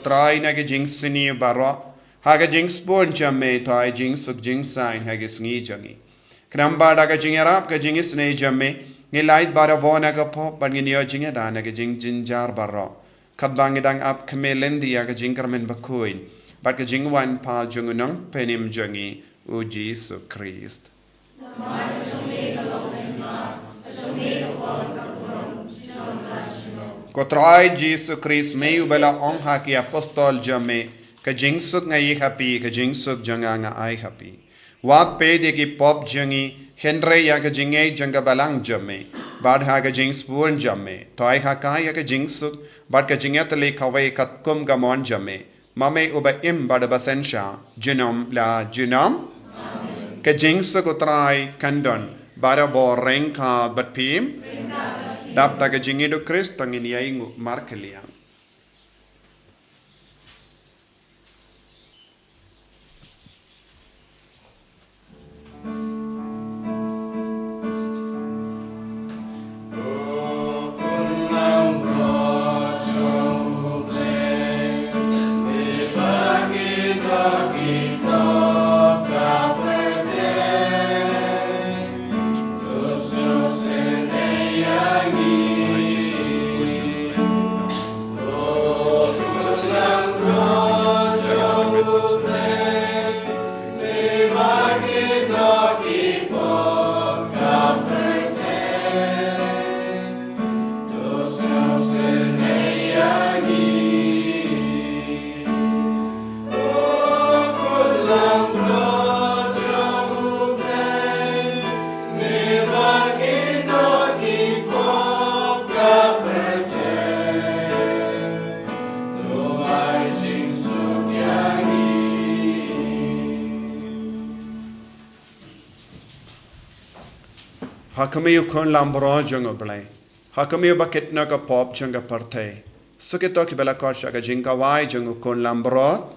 try na ke jing sini baro ha ke jing spon jamme toy jing suk jing sign ha ke sngi jangi kramba da ke jing arab ke jing sne jamme ngi light bara vona ke po ban ngi yo jing da na ke jing jinjar baro khat bang dang ap kemelen dia ke jing karmen Bakhuid bat ke jing wan pa jungunang penim jangi o Jesus Christ Kotrai Jesus Christ meyu bela ong haki apostol jame ka jingsuk ngai happy ka jingsuk janga nga ai happy wat pe de ki pop jangi henre ya ka jingai janga balang jame bad ha ka jings pun jame toy ha ka ya ka jingsuk bad ka jingat le khawai kat kum ga mon jame mame uba im bad basensha jinom la jinom ka jingsuk kotrai kandon bara bo renka bat pim Dap taga jingido Christ tangin yaingu markeliang. Hakamiyo kon lambro jongo blai. Hakamiyo bakit na ka pop jonga parte. Sukito ki bela korsha ka jinga wai jongo kon lambro.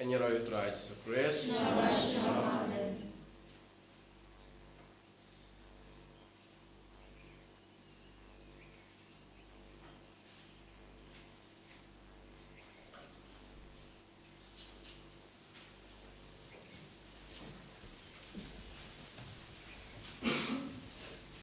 Ennyi rajt rajt, Jézus Krisztus.